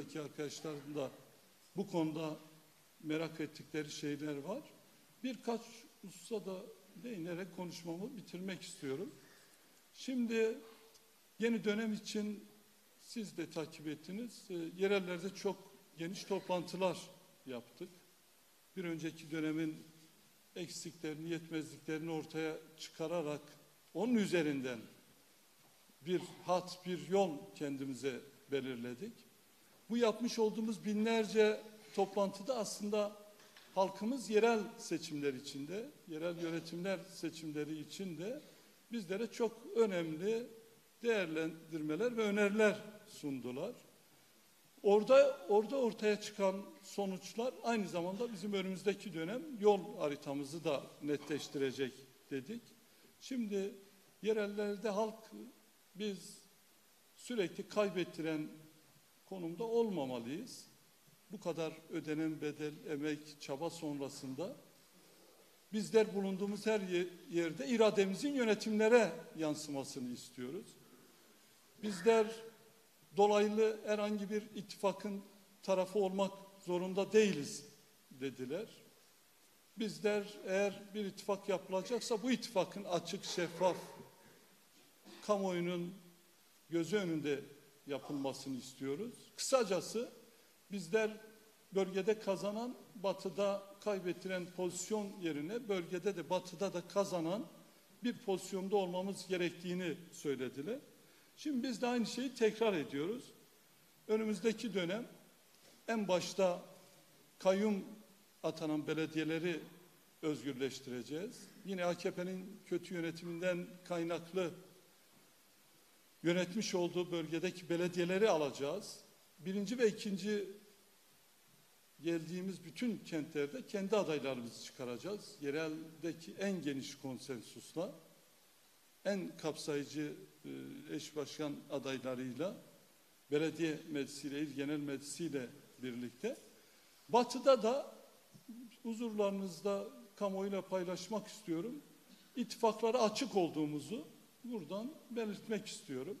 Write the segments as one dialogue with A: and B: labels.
A: buradaki arkadaşların da bu konuda merak ettikleri şeyler var. Birkaç hususa da değinerek konuşmamı bitirmek istiyorum. Şimdi yeni dönem için siz de takip ettiniz. Yerellerde çok geniş toplantılar yaptık. Bir önceki dönemin eksiklerini, yetmezliklerini ortaya çıkararak onun üzerinden bir hat, bir yol kendimize belirledik. Bu yapmış olduğumuz binlerce toplantıda aslında halkımız yerel seçimler içinde, yerel yönetimler seçimleri içinde bizlere çok önemli değerlendirmeler ve öneriler sundular. Orada ortaya çıkan sonuçlar aynı zamanda bizim önümüzdeki dönem yol haritamızı da netleştirecek dedik. Şimdi yerellerde halk biz sürekli kaybettiren konumda olmamalıyız. Bu kadar ödenen bedel, emek, çaba sonrasında bizler bulunduğumuz her yerde irademizin yönetimlere yansımasını istiyoruz. Bizler dolaylı herhangi bir ittifakın tarafı olmak zorunda değiliz dediler. Bizler eğer bir ittifak yapılacaksa bu ittifakın açık, şeffaf, kamuoyunun gözü önünde yapılmasını istiyoruz. Kısacası bizler bölgede kazanan, batıda kaybettiren pozisyon yerine bölgede de batıda da kazanan bir pozisyonda olmamız gerektiğini söylediler. Şimdi biz de aynı şeyi tekrar ediyoruz. Önümüzdeki dönem en başta kayyum atanan belediyeleri özgürleştireceğiz. Yine AKP'nin kötü yönetiminden kaynaklı yönetmiş olduğu bölgedeki belediyeleri alacağız. Birinci ve ikinci geldiğimiz bütün kentlerde kendi adaylarımızı çıkaracağız. Yereldeki en geniş konsensusla, en kapsayıcı eş başkan adaylarıyla, belediye meclisiyle, il genel meclisiyle birlikte. Batı'da da huzurlarınızda kamuoyuyla paylaşmak istiyorum. İttifaklara açık olduğumuzu buradan belirtmek istiyorum.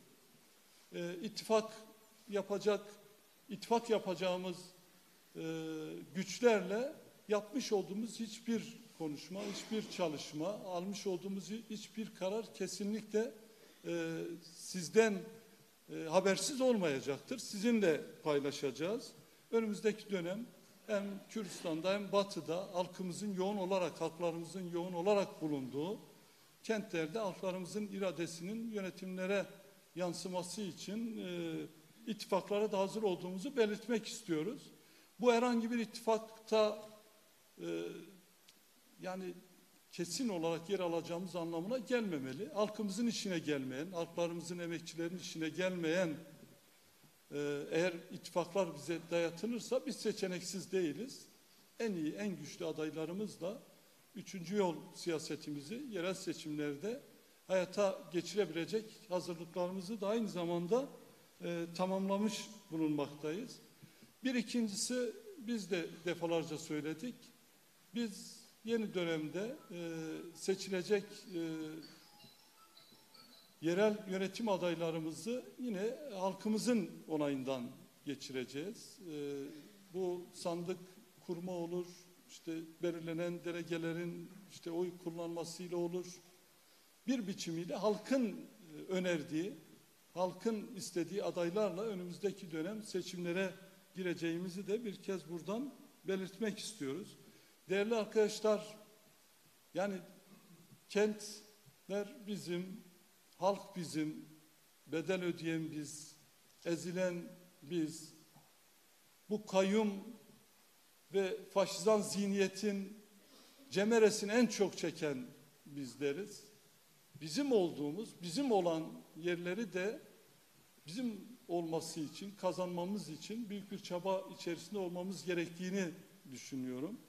A: İttifak yapacağımız güçlerle yapmış olduğumuz hiçbir konuşma, hiçbir çalışma, almış olduğumuz hiçbir karar kesinlikle sizden habersiz olmayacaktır. Sizinle paylaşacağız. Önümüzdeki dönem hem Kürdistan'da hem Batı'da halkımızın yoğun olarak, halklarımızın yoğun olarak bulunduğu kentlerde halklarımızın iradesinin yönetimlere yansıması için ittifaklara da hazır olduğumuzu belirtmek istiyoruz. Bu herhangi bir ittifakta yani kesin olarak yer alacağımız anlamına gelmemeli. Halkımızın işine gelmeyen, halklarımızın, emekçilerin işine gelmeyen eğer ittifaklar bize dayatılırsa biz seçeneksiz değiliz. En iyi, en güçlü adaylarımızla üçüncü yol siyasetimizi yerel seçimlerde hayata geçirebilecek hazırlıklarımızı da aynı zamanda tamamlamış bulunmaktayız. Bir ikincisi, biz de defalarca söyledik. Biz yeni dönemde seçilecek yerel yönetim adaylarımızı yine halkımızın onayından geçireceğiz. Bu sandık kurma olur, işte belirlenen delegelerin işte oy kullanmasıyla olur. Bir biçimiyle halkın önerdiği, halkın istediği adaylarla önümüzdeki dönem seçimlere gireceğimizi de bir kez buradan belirtmek istiyoruz. Değerli arkadaşlar, yani kentler bizim, halk bizim, bedel ödeyen biz, ezilen biz, bu kayyum ve faşizan zihniyetin cemeresini en çok çeken bizleriz. Bizim olduğumuz, bizim olan yerleri de bizim olması için, kazanmamız için büyük bir çaba içerisinde olmamız gerektiğini düşünüyorum.